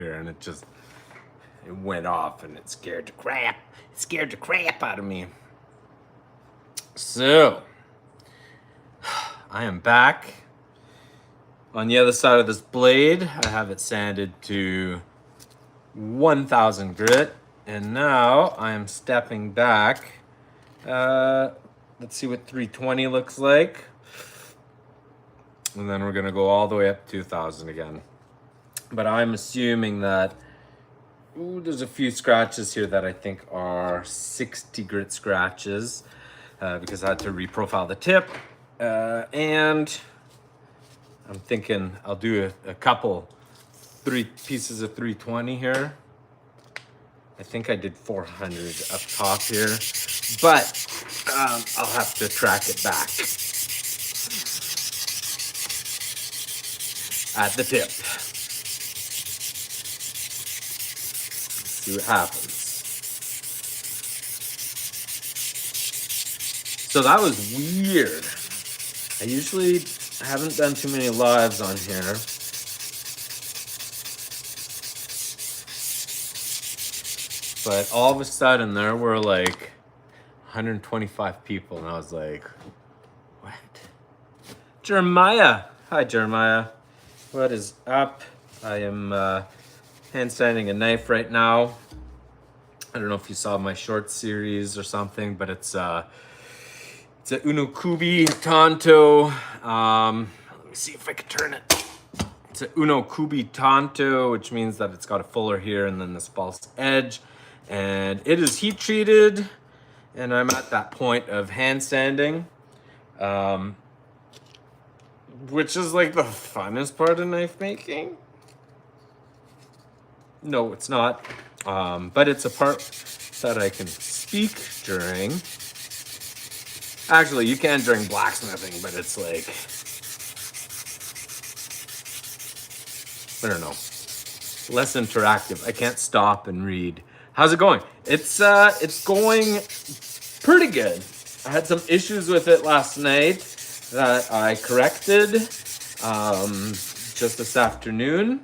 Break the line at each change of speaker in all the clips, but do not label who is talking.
and it went off, and it scared the crap out of me. So I am back on the other side of this blade. I have it sanded to 1000 grit, and now I am stepping back. Let's see what 320 looks like, and then we're gonna go all the way up to 2000 again. But I'm assuming that there's a few scratches here that I think are 60 grit scratches, because I had to reprofile the tip, and I'm thinking I'll do a couple 3 pieces of 320 here. I think I did 400 up top here, but I'll have to track it back at the tip. See what happens. So that was weird. I usually haven't done too many lives on here. But all of a sudden there were like 125 people, and I was like, what? Jeremiah. Hi, Jeremiah. What is up? I am hand sanding a knife right now. I don't know if you saw my short series or something, but it's a Unokubi Tanto. Let me see if I can turn it. It's a Unokubi Tanto, which means that it's got a fuller here and then this false edge. And it is heat treated, and I'm at that point of hand sanding, which is like the funnest part of knife making. No, it's not, but it's a part that I can speak during. Actually, you can during blacksmithing, but it's like, I don't know, less interactive. I can't stop and read. How's it going? It's going pretty good. I had some issues with it last night that I corrected just this afternoon.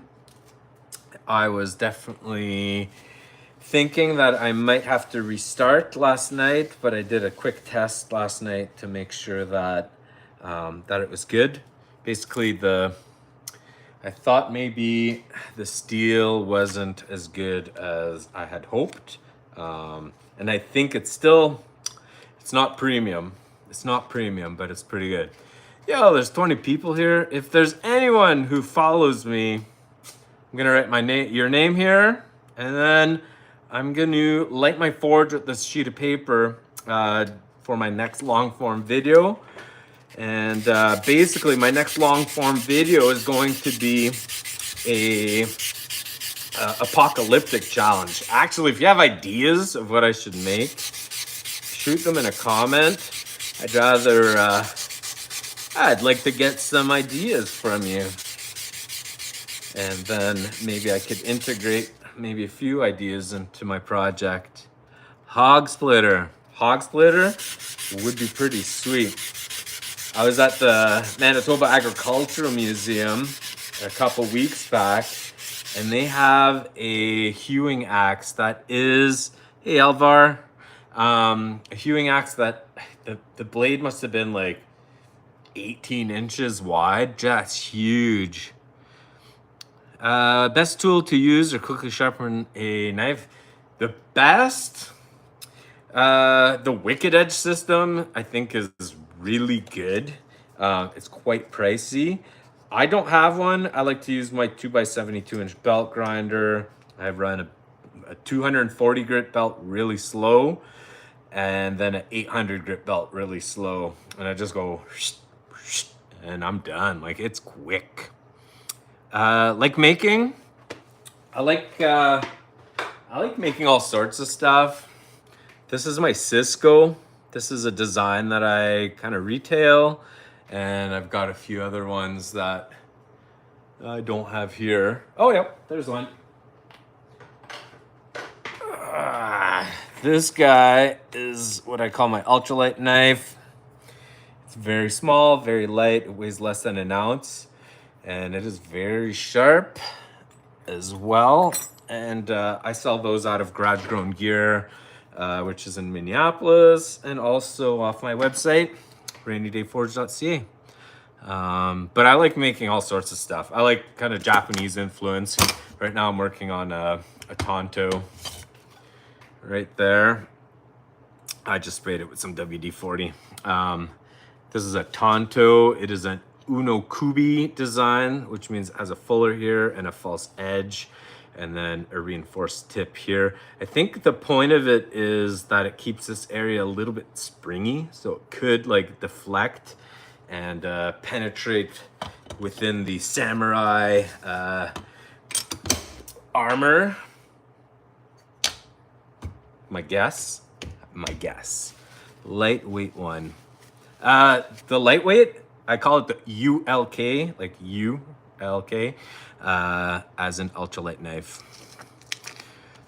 I was definitely thinking that I might have to restart last night, but I did a quick test last night to make sure that that it was good. Basically, I thought maybe the steel wasn't as good as I had hoped. And I think it's not premium. It's not premium, but it's pretty good. Yo, there's 20 people here. If there's anyone who follows me, I'm gonna write your name here, and then I'm gonna light my forge with this sheet of paper for my next long form video. And basically my next long form video is going to be a apocalyptic challenge. Actually, if you have ideas of what I should make, shoot them in a comment. I'd like to get some ideas from you. And then maybe I could integrate maybe a few ideas into my project. Hog splitter. Hog splitter would be pretty sweet. I was at the Manitoba Agricultural Museum a couple weeks back, and they have a hewing axe that is, hey Alvar, a hewing axe that the blade must have been like 18 inches wide, just huge. Best tool to use or quickly sharpen a knife. The best, the Wicked Edge system, I think is really good. It's quite pricey. I don't have one. I like to use my 2x72 inch belt grinder. I've run a 240 grit belt really slow, and then an 800 grit belt really slow. And I just go, and I'm done. Like, it's quick. I like making all sorts of stuff. This is my Cisco. This is a design that I kind of retail, and I've got a few other ones that I don't have here. Oh, yep, there's one. This guy is what I call my ultralight knife. It's very small, very light. It weighs less than an ounce, and it is very sharp. as well. And I sell those out of Garage Grown Gear, which is in Minneapolis, and also off my website, rainydayforge.ca. But I like making all sorts of stuff. I like kind of Japanese influence. Right now I'm working on a Tonto right there. I just sprayed it with some WD-40. This is a Tonto. It is an Unokubi design, which means it has a fuller here and a false edge, and then a reinforced tip here. I think the point of it is that it keeps this area a little bit springy, so it could like deflect and penetrate within the samurai armor. My guess. Lightweight one. The lightweight, I call it the ULK, like ULK, as an ultralight knife.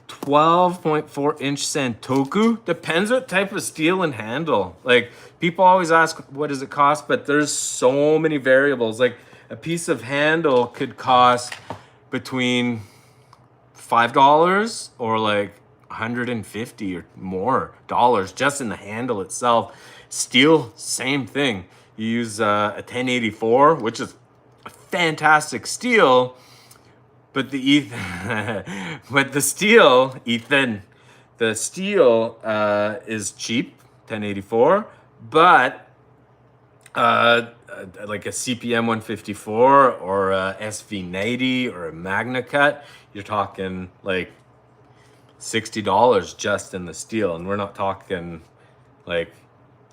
12.4-inch Santoku. Depends what type of steel and handle. Like, people always ask, what does it cost? But there's so many variables. Like, a piece of handle could cost between $5 or like 150 or more dollars just in the handle itself. Steel, same thing. You use a 1084, which is a fantastic steel, but the steel is cheap, 1084, but like a CPM 154 or a SV90 or a Magna Cut, you're talking like $60 just in the steel, and we're not talking like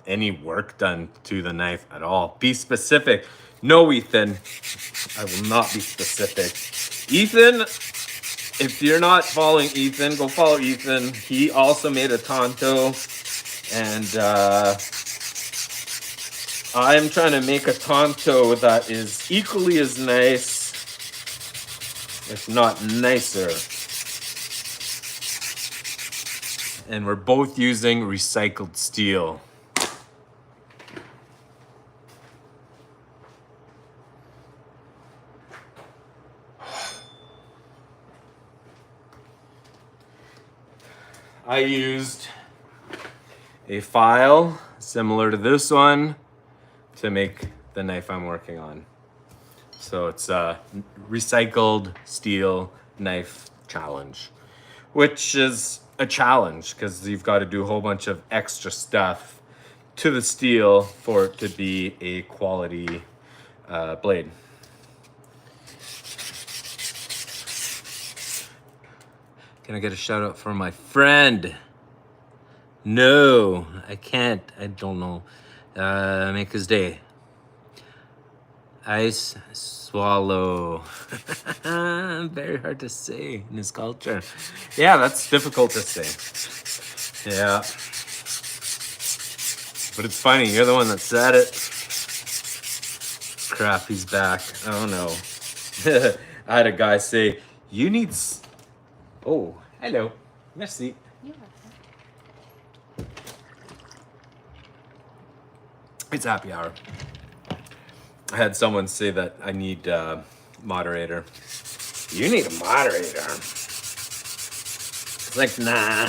any work done to the knife at all. Be specific. No, Ethan, I will not be specific. Ethan, if you're not following Ethan, go follow Ethan. He also made a Tonto, and I'm trying to make a Tonto that is equally as nice, if not nicer. And we're both using recycled steel. I used a file similar to this one to make the knife I'm working on. So it's a recycled steel knife challenge, which is a challenge because you've got to do a whole bunch of extra stuff to the steel for it to be a quality blade. Can I get a shout out for my friend? No, I can't. I don't know. Make his day. Ice Swallow. Very hard to say in this culture. Yeah, that's difficult to say. Yeah. But it's funny, you're the one that said it. Crap, he's back. Oh no. I had a guy say, you need... Oh, hello. Merci. It's happy hour. I had someone say that I need a moderator. You need a moderator. It's like, nah.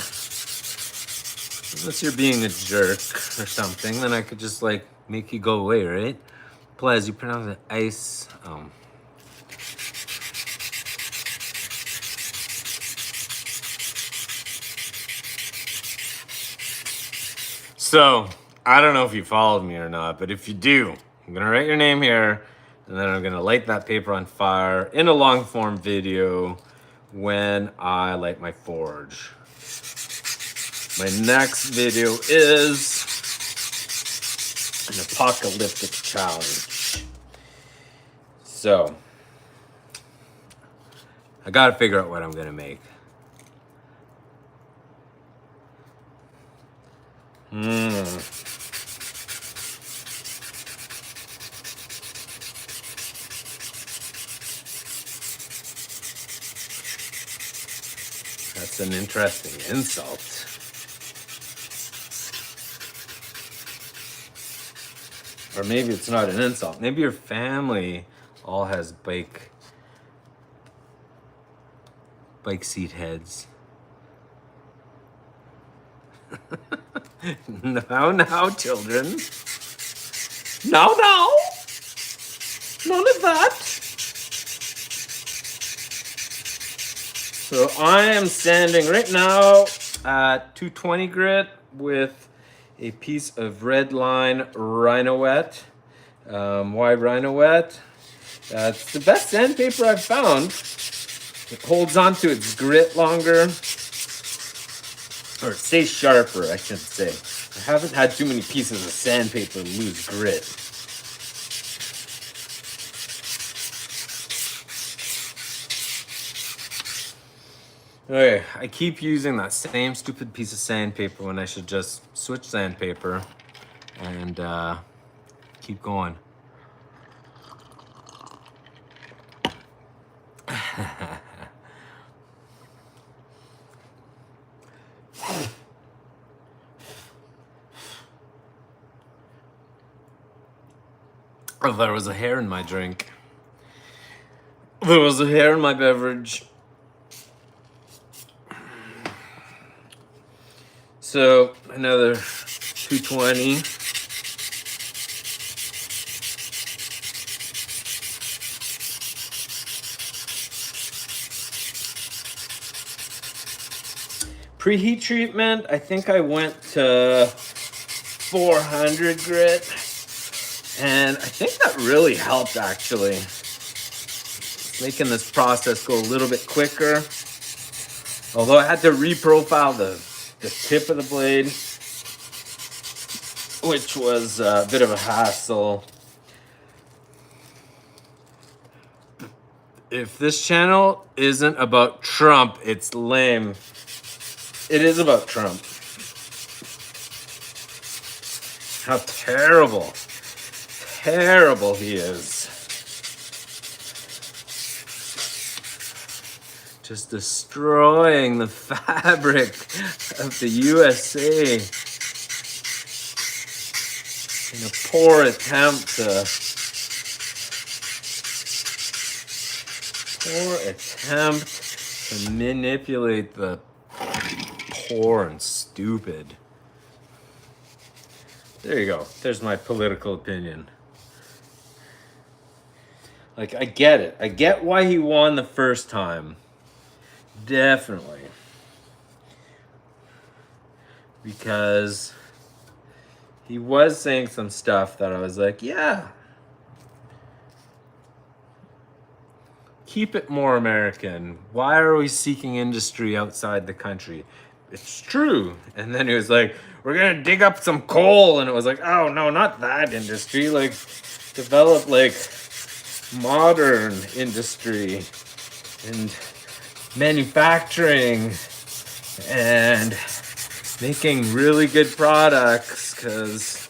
Unless you're being a jerk or something, then I could just like make you go away, right? Plus, you pronounce it ice. So, I don't know if you followed me or not, but if you do, I'm gonna write your name here, and then I'm gonna light that paper on fire in a long form video when I light my forge. My next video is an apocalyptic challenge. So, I gotta figure out what I'm gonna make. That's an interesting insult. Or maybe it's not an insult. Maybe your family all has bake. bike seat heads. Now, children. Now, none of that. So I am sanding right now at 220 grit with a piece of red line Rhino Wet. Why Rhino Wet? It's the best sandpaper I've found. It holds on to its grit longer, or it stays sharper, I should say. I haven't had too many pieces of sandpaper lose grit. Okay, I keep using that same stupid piece of sandpaper when I should just switch sandpaper and keep going. Oh, there was a hair in my drink. There was a hair in my beverage. So another 220. Preheat treatment, I think I went to 400 grit. And I think that really helped, actually. Making this process go a little bit quicker. Although I had to reprofile the tip of the blade, which was a bit of a hassle. If this channel isn't about Trump, it's lame. It is about Trump. How terrible he is. Just destroying the fabric of the USA in a poor attempt to manipulate the poor and stupid. There you go. There's my political opinion. Like, I get it. I get why he won the first time. Definitely. Because he was saying some stuff that I was like, yeah. Keep it more American. Why are we seeking industry outside the country? It's true. And then he was like, we're going to dig up some coal. And it was like, oh, no, not that industry. Like, develop, like, modern industry and manufacturing and making really good products, because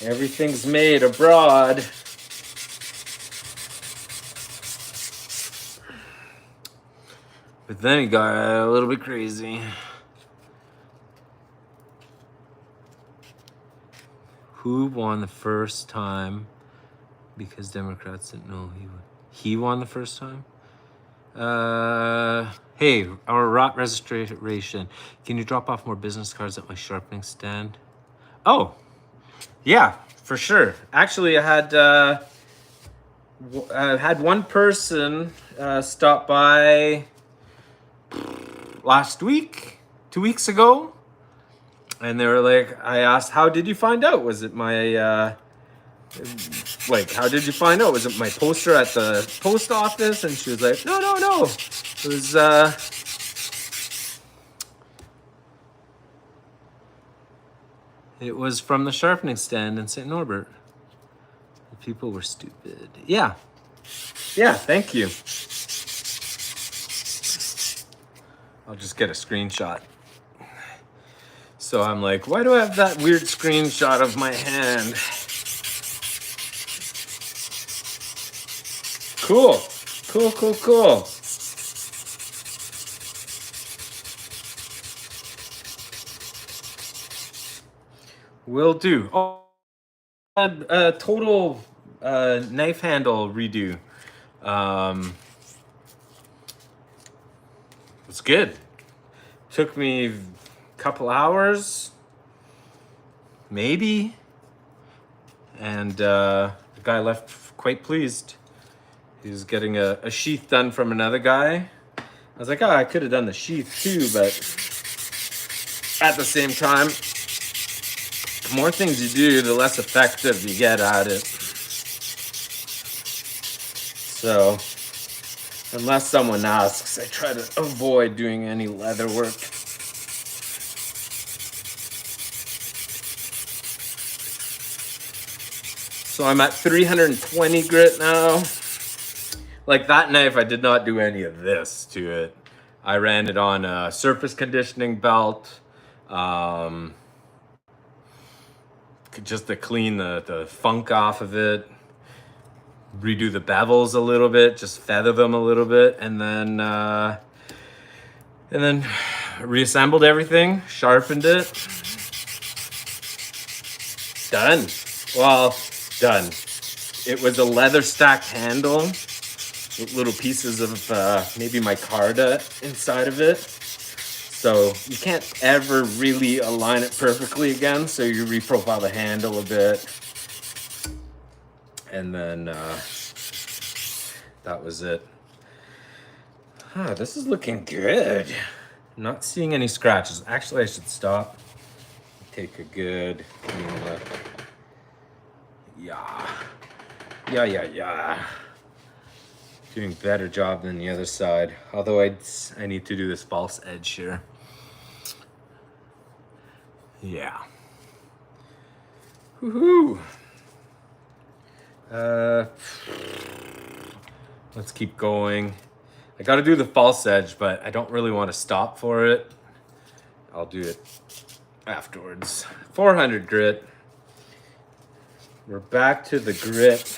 everything's made abroad. But then he got a little bit crazy. Who won the first time? Because Democrats didn't know he won the first time. Hey, our rot registration. Can you drop off more business cards at my sharpening stand? Oh, yeah, for sure. Actually, I had one person stop by last week, 2 weeks ago, and they were like, I asked, how did you find out? Was it my how did you find out? Was it my poster at the post office? And she was like, no. It was from the sharpening stand in St. Norbert. The people were stupid. Yeah, thank you. I'll just get a screenshot. So I'm like, why do I have that weird screenshot of my hand? Cool. Will do. Oh, a total knife handle redo. It's good. Took me a couple hours, maybe. And the guy left quite pleased. He was getting a sheath done from another guy. I was like, oh, I could have done the sheath too, but at the same time, the more things you do, the less effective you get at it. So, unless someone asks, I try to avoid doing any leather work. So I'm at 320 grit now. Like that knife, I did not do any of this to it. I ran it on a surface conditioning belt, just to clean the funk off of it, redo the bevels a little bit, just feather them a little bit, and then reassembled everything, sharpened it. Done. Well, done. It was a leather stacked handle with little pieces of maybe micarta inside of it. So you can't ever really align it perfectly again. So you reprofile the handle a bit. And then that was it. This is looking good. I'm not seeing any scratches. Actually, I should stop. Take a good clean look. Yeah. Doing a better job than the other side. Although I need to do this false edge here. Yeah. Woohoo. Let's keep going. I got to do the false edge, but I don't really want to stop for it. I'll do it afterwards. 400 grit. We're back to the grit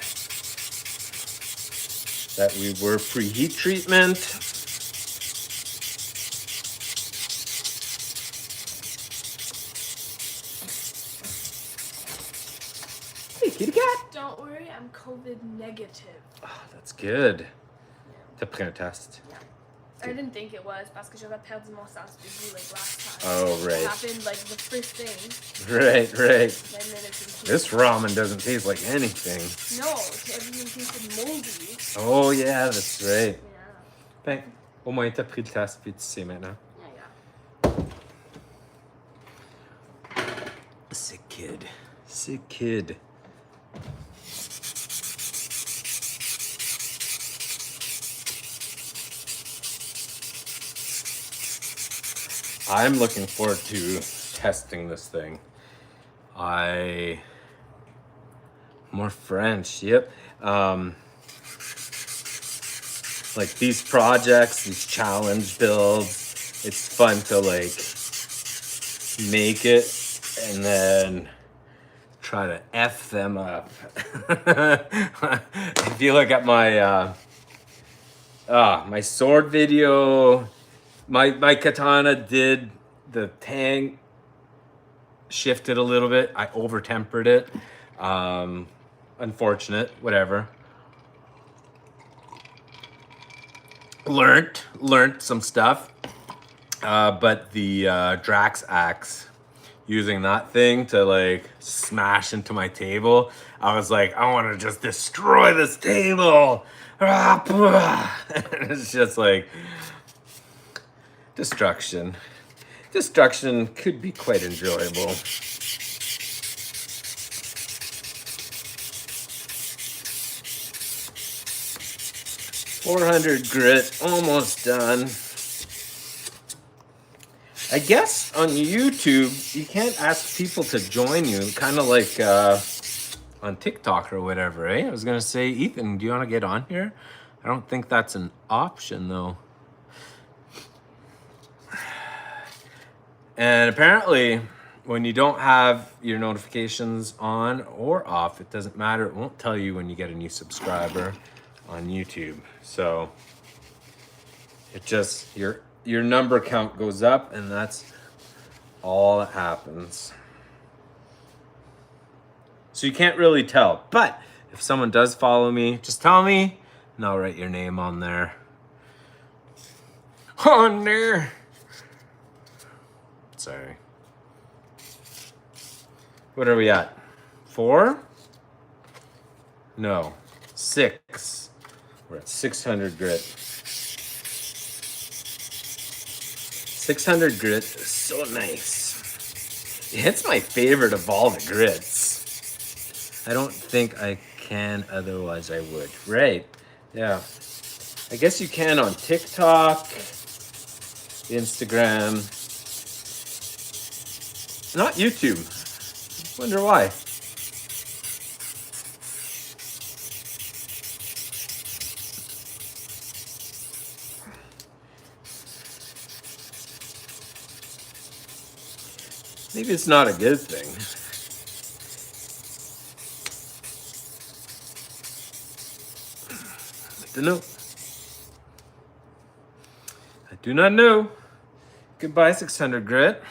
that we were pre-heat treatment. Hey, kitty cat.
Don't worry, I'm COVID negative.
Oh, that's good. T'as pris un test?
Yeah. I didn't think it was parce que j'avais perdu mon sens du goût like last time.
Oh, right.
It happened like the first thing.
Right.
Then
This ramen doesn't taste like anything.
No, everything tasted moldy.
Oh, yeah, that's right.
Yeah.
Ben, au moins, t'as pris le test, puis tu sais maintenant.
Yeah.
Sick kid. I'm looking forward to testing this thing. More French, yep. Like these projects, these challenge builds, it's fun to like make it and then try to F them up. If you look at my my sword video, my katana did the tang shifted a little bit. I over tempered it. Unfortunate, whatever. Learned some stuff. But the Drax axe, using that thing to like smash into my table, I was like, I want to just destroy this table. It's just like destruction. Destruction could be quite enjoyable. .400 grit, almost done. I guess on YouTube, you can't ask people to join you, kind of like on TikTok or whatever, eh? I was gonna say, Ethan, do you want to get on here? I don't think that's an option though. And apparently, when you don't have your notifications on or off, it doesn't matter. It won't tell you when you get a new subscriber on YouTube. So it just, your number count goes up and that's all that happens. So you can't really tell. But if someone does follow me, just tell me And I'll write your name on there. On there. Sorry. What are we at? 4? No. 6. We're at 600 grit. 600 grit is so nice. It's my favorite of all the grits. I don't think I can, otherwise I would. Right. Yeah. I guess you can on TikTok, Instagram. Not YouTube. Wonder why. Maybe it's not a good thing. I don't know. I do not know. Goodbye, 600 grit.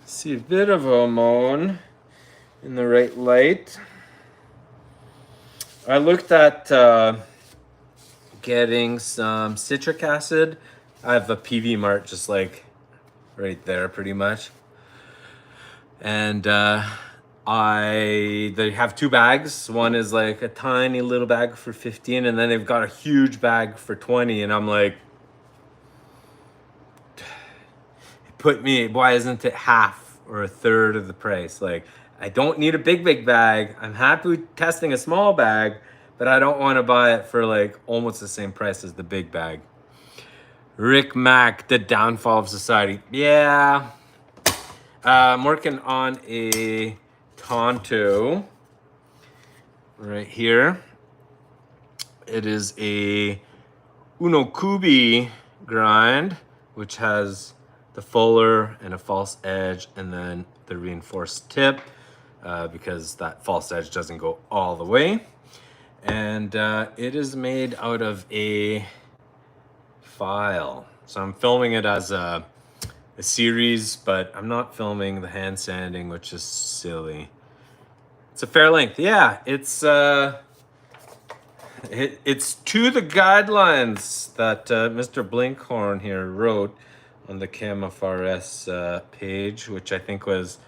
See a bit of a moan in the right light. I looked at getting some citric acid. I have a PV Mart just like right there pretty much. And they have 2 bags. One is like a tiny little bag for 15 and then they've got a huge bag for 20 and I'm like, why isn't it half or a third of the price? Like, I don't need a big bag. I'm happy with testing a small bag, but I don't want to buy it for like almost the same price as the big bag. Rick Mack, The Downfall of Society. Yeah. I'm working on a Tonto right here. It is a Unokubi grind, which has the fuller and a false edge and then the reinforced tip because that false edge doesn't go all the way. And it is made out of a file. So I'm filming it as a series, but I'm not filming the hand sanding, which is silly. It's a fair length. Yeah, it's it's to the guidelines that Mr. Blinkhorn here wrote on the CamFRS page, which I think was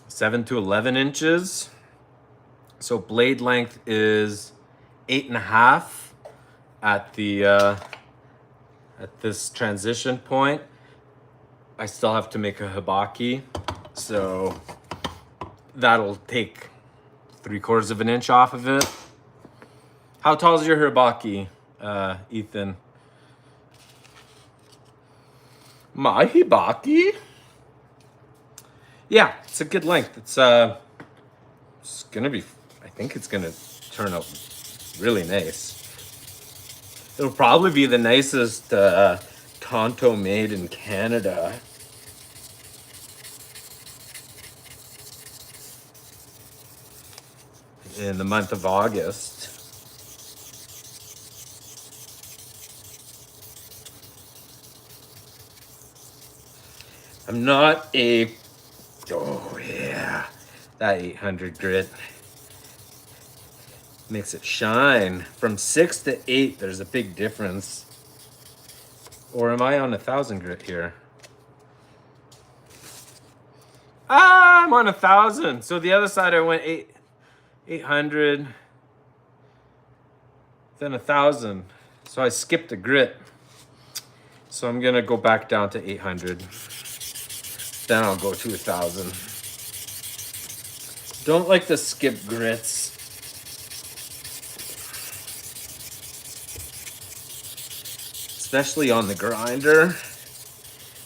7 to 11 inches. So blade length is 8.5 at the at this transition point. I still have to make a hibaki, so that'll take 3/4 of an inch off of it. How tall is your hibaki, Ethan? My hibaki? Yeah, it's a good length. It's gonna be, I think it's gonna turn out really nice. It'll probably be the nicest Tonto made in Canada. In the month of August. I'm not a, oh yeah, that 800 grit makes it shine. From 6 to 8, there's a big difference. Or am I on 1,000 grit here? Ah, I'm on 1,000. So the other side I went 800, then 1,000. So I skipped a grit. So I'm gonna go back down to 800. Then I'll go to 1,000. Don't like to skip grits. Especially on the grinder.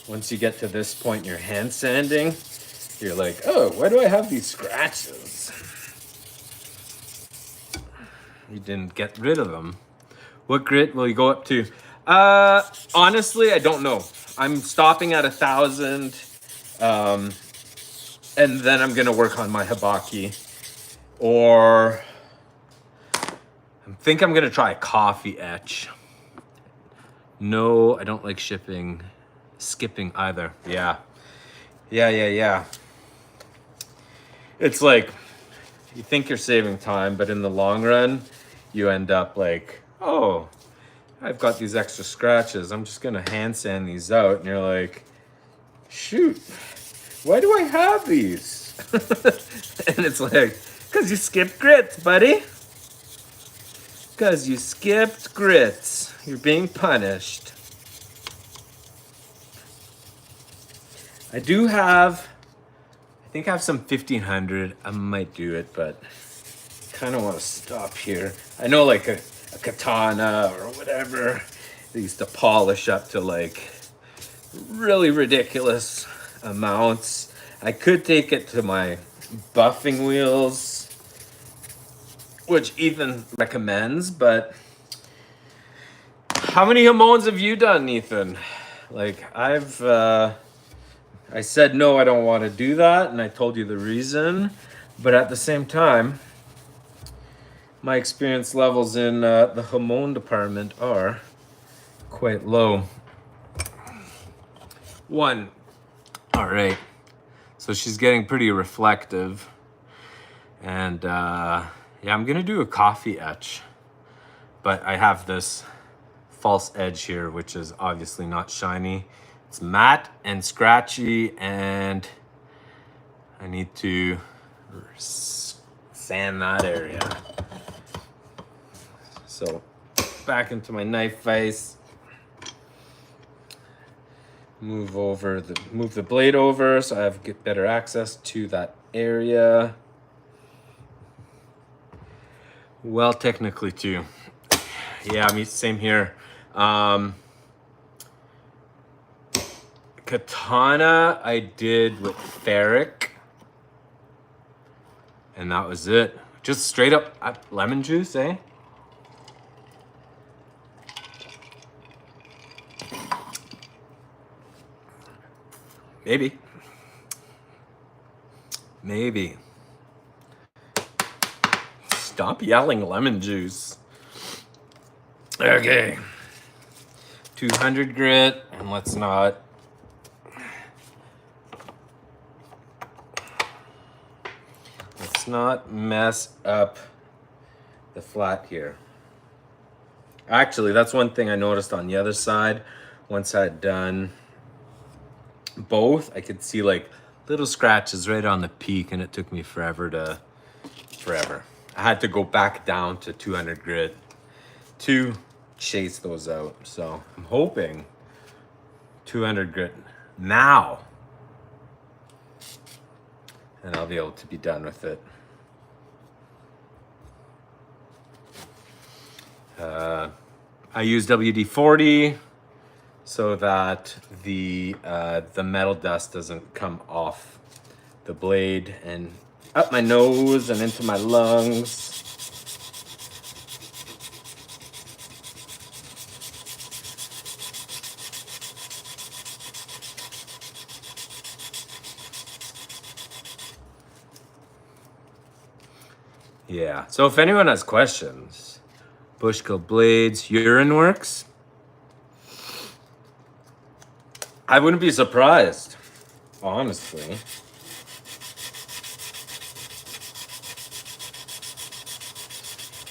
Once you get to this point in your hand sanding, you're like, oh, why do I have these scratches? You didn't get rid of them. What grit will you go up to? Honestly, I don't know. I'm stopping at 1,000. And then I'm gonna work on my hibaki. Or I think I'm gonna try a coffee etch. No, I don't like skipping either. Yeah. Yeah. It's like you think you're saving time, but in the long run, you end up like, oh, I've got these extra scratches. I'm just gonna hand sand these out. And you're like, shoot, why do I have these? And it's like, because you skipped grits, buddy. Because you skipped grits. You're being punished. I do have, I think I have some 1500. I might do it, but kind of want to stop here. I know like a katana or whatever, they used to polish up to like really ridiculous amounts. I could take it to my buffing wheels, which Ethan recommends, but how many Hamones have you done, Ethan? Like I said no, I don't want to do that, and I told you the reason, but at the same time, my experience levels in the Hamon department are quite low. One. All right. So she's getting pretty reflective. And yeah, I'm going to do a coffee etch. But I have this false edge here, which is obviously not shiny. It's matte and scratchy, and I need to sand that area. So back into my knife vise. Move the blade over so I have get better access to that area. Well, technically too. Yeah, same here. Katana I did with ferric, and that was it. Just straight up lemon juice, eh? Maybe. Stop yelling lemon juice. Okay. 200 grit, and let's not mess up the flat here. Actually, that's one thing I noticed on the other side. Once I had done both, I could see like little scratches right on the peak, and it took me forever. I had to go back down to 200 grit to chase those out. So I'm hoping 200 grit now, and I'll be able to be done with it. I use WD-40 so that the metal dust doesn't come off the blade and up my nose and into my lungs. Yeah, so if anyone has questions, Bushkill Blades, Urine Works, I wouldn't be surprised, honestly.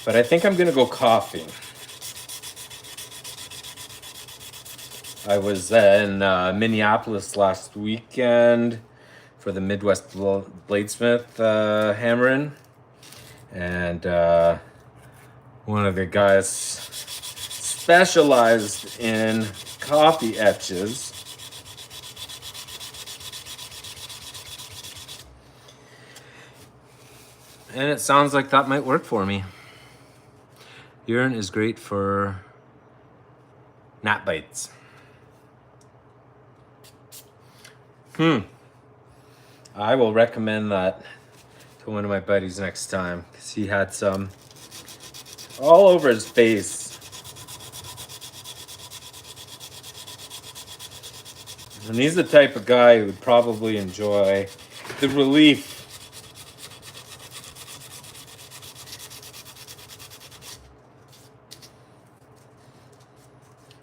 But I think I'm gonna go coffee. I was in Minneapolis last weekend for the Midwest Bladesmith hammering, and one of the guys specialized in coffee etches. And it sounds like that might work for me. Urine is great for gnat bites. I will recommend that to one of my buddies next time, because he had some all over his face. And he's the type of guy who would probably enjoy the relief.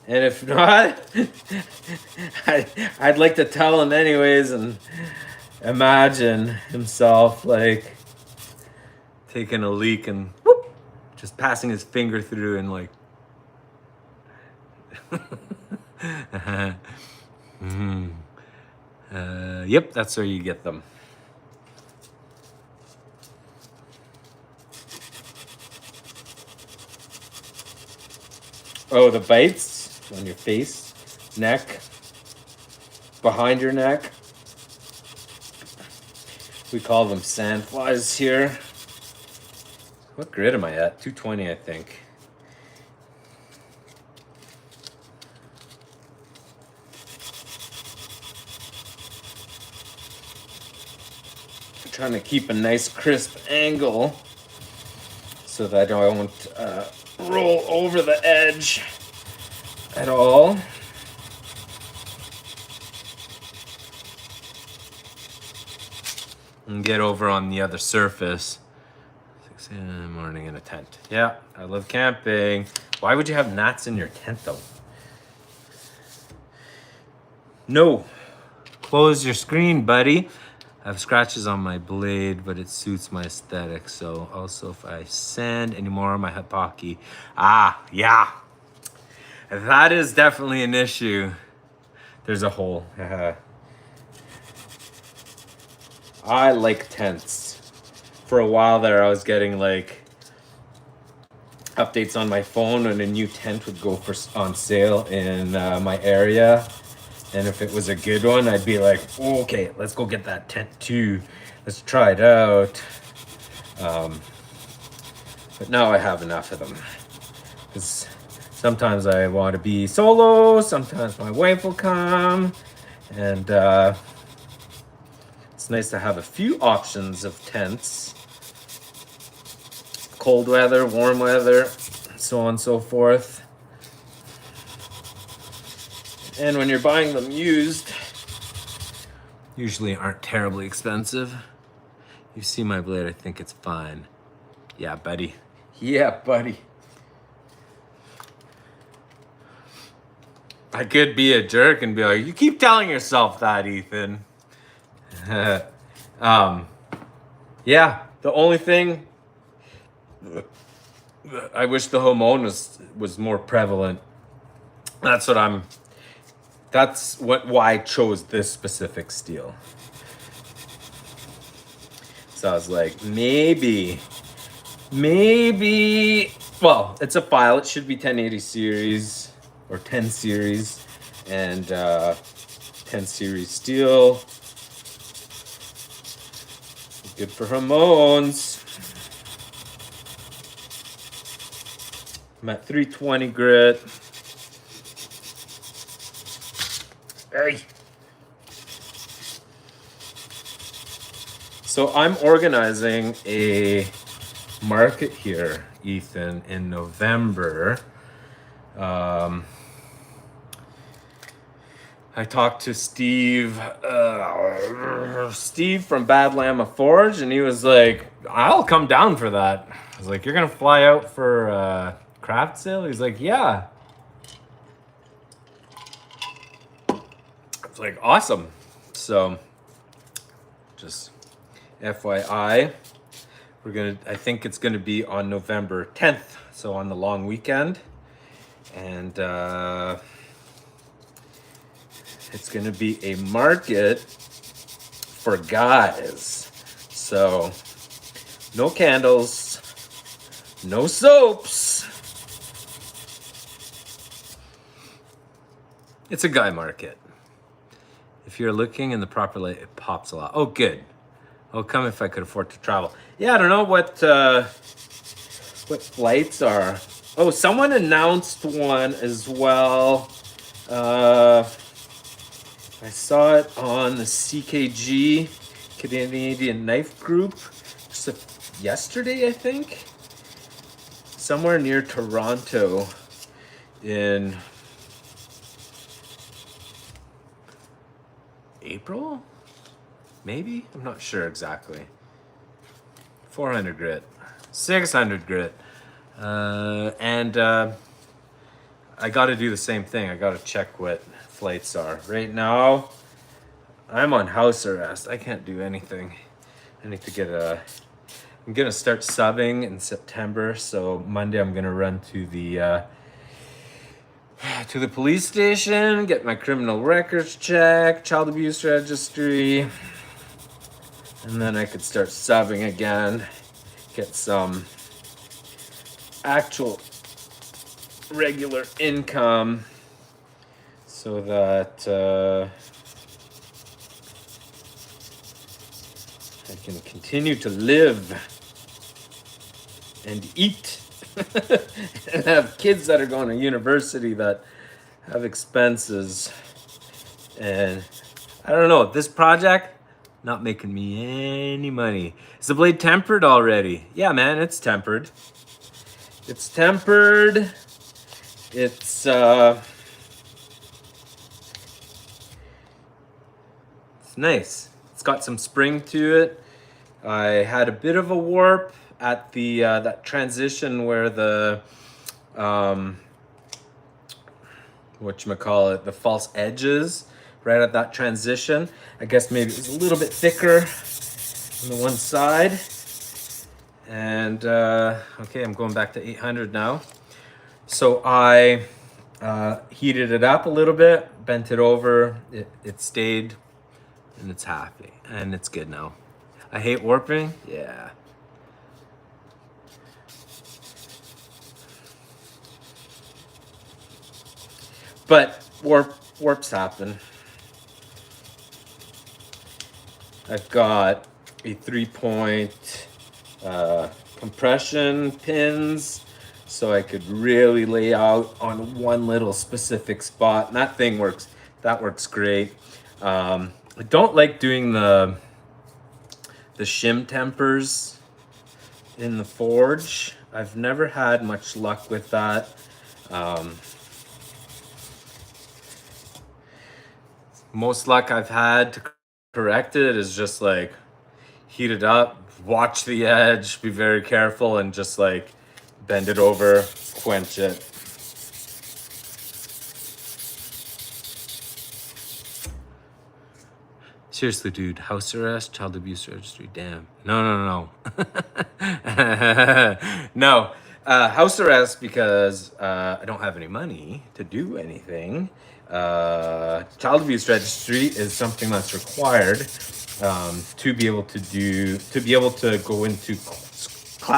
And if not, I'd like to tell him anyways and imagine himself like taking a leak and whoop, just passing his finger through and like yep, that's where you get them. Oh, the bites on your face, neck, behind your neck. We call them sandflies here. What grit am I at? 220, I think. I'm trying to keep a nice crisp angle so that I don't roll over the edge at all. And get over on the other surface. 6 a.m. in the morning in a tent. Yeah, I love camping. Why would you have gnats in your tent though? No. Close your screen, buddy. I have scratches on my blade, but it suits my aesthetic. So also if I sand any more on my hapaki. Yeah. That is definitely an issue. There's a hole. I like tents. For a while there, I was getting like updates on my phone when a new tent would go on sale in my area. And if it was a good one, I'd be like, okay, let's go get that tent too. Let's try it out. But now I have enough of them. Because sometimes I want to be solo, sometimes my wife will come. And it's nice to have a few options of tents. Cold weather, warm weather, so on and so forth. And when you're buying them used, usually aren't terribly expensive. You see my blade, I think it's fine. Yeah, buddy. Yeah, buddy. I could be a jerk and be like, you keep telling yourself that, Ethan. Yeah, the only thing I wish the hormone was more prevalent. That's why I chose this specific steel. So I was like, maybe, well, it's a file. It should be 1080 series or 10 series and 10 series steel. Good for hormones. I'm at 320 grit. Hey. So I'm organizing a market here, Ethan, in November. I talked to Steve from Bad Llama Forge, and he was like, I'll come down for that. I was like, you're gonna fly out for craft sale? He's like, yeah. I was like, awesome. So just FYI, I think it's gonna be on November 10th, so on the long weekend. And it's gonna be a market for guys. So no candles, no soaps. It's a guy market. If you're looking in the proper light, it pops a lot. Oh, good. I'll come if I could afford to travel. Yeah, I don't know what flights are. Oh, someone announced one as well. I saw it on the CKG, Canadian Knife Group, just yesterday, I think. Somewhere near Toronto in April? Maybe? I'm not sure exactly. 400 grit. 600 grit. And I got to do the same thing. I got to check what flights are. Right now, I'm on house arrest. I can't do anything. I need to get a... I'm going to start subbing in September. So Monday, I'm going to run to the police station, get my criminal records checked, child abuse registry. And then I could start subbing again. Get some actual regular income so that I can continue to live and eat and have kids that are going to university that have expenses. And I don't know, this project not making me any money. Is the blade tempered already? Yeah, man, it's tempered. It's tempered. It's nice. It's got some spring to it. I had a bit of a warp at the that transition where the whatchamacallit, the false edges right at that transition. I guess maybe it was a little bit thicker on the one side. And okay, I'm going back to 800 now. So I heated it up a little bit, bent it over, it stayed, and it's happy, and it's good now. I hate warping, yeah. But warps happen. I've got a 3-point compression pins, so I could really lay out on one little specific spot. And that thing works. That works great. I don't like doing the shim tempers in the forge. I've never had much luck with that. Most luck I've had to correct it is just like heat it up, watch the edge, be very careful, and just like bend it over, quench it. Seriously, dude, house arrest, child abuse registry, damn. No. No, house arrest because I don't have any money to do anything. Child abuse registry is something that's required to be able to go into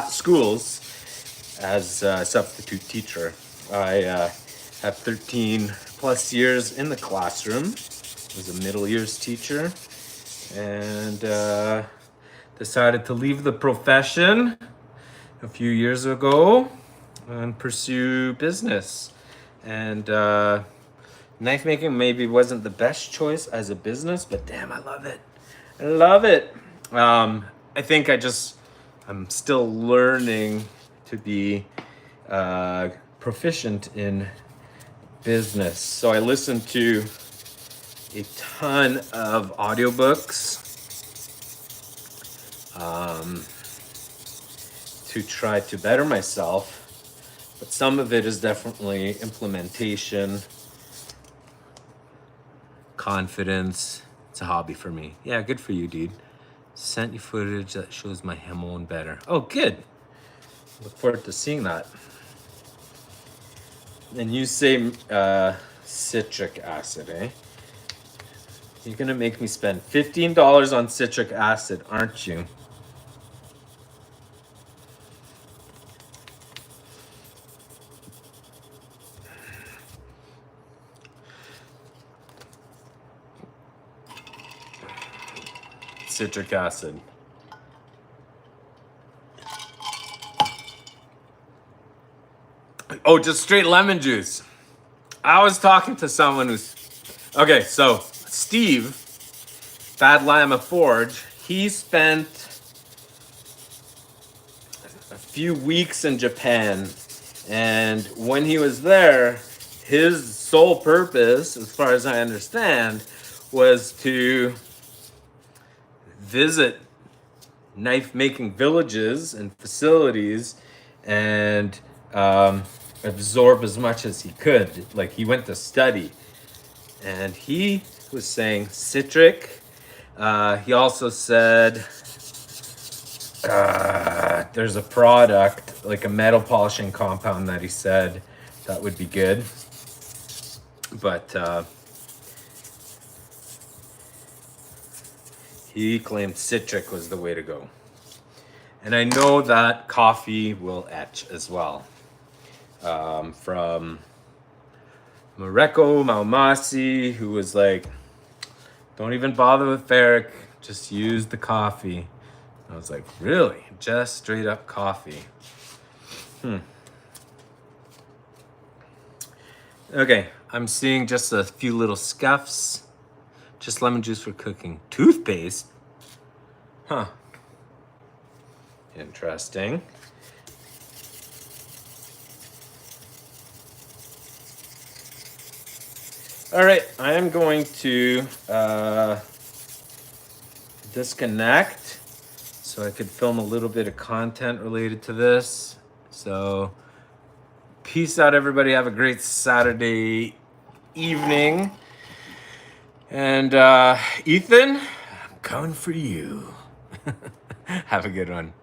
schools as a substitute teacher. I have 13 plus years in the classroom. I was a middle years teacher and decided to leave the profession a few years ago and pursue business. And knife making maybe wasn't the best choice as a business, but damn, I love it. I love it. I think I'm still learning to be proficient in business. So I listen to a ton of audiobooks to try to better myself, but some of it is definitely implementation, confidence. It's a hobby for me. Yeah, good for you, dude. Sent you footage that shows my hormone better. Oh, good. Look forward to seeing that. And you say citric acid, eh? You're gonna make me spend $15 on citric acid, aren't you? Citric acid. Oh, just straight lemon juice. I was talking to someone who's... Okay, so Steve, Bad Llama Forge, he spent a few weeks in Japan. And when he was there, his sole purpose, as far as I understand, was to visit knife making villages and facilities and absorb as much as he could. Like he went to study, and he was saying citric. He also said there's a product, like a metal polishing compound that he said that would be good. But he claimed citric was the way to go. And I know that coffee will etch as well. From Mareko Malmasi, who was like, don't even bother with ferric, just use the coffee. I was like, really? Just straight up coffee? Okay, I'm seeing just a few little scuffs. Just lemon juice for cooking. Toothpaste? Huh. Interesting. All right, I am going to disconnect so I could film a little bit of content related to this. So peace out, everybody. Have a great Saturday evening. And Ethan, I'm coming for you. Have a good one.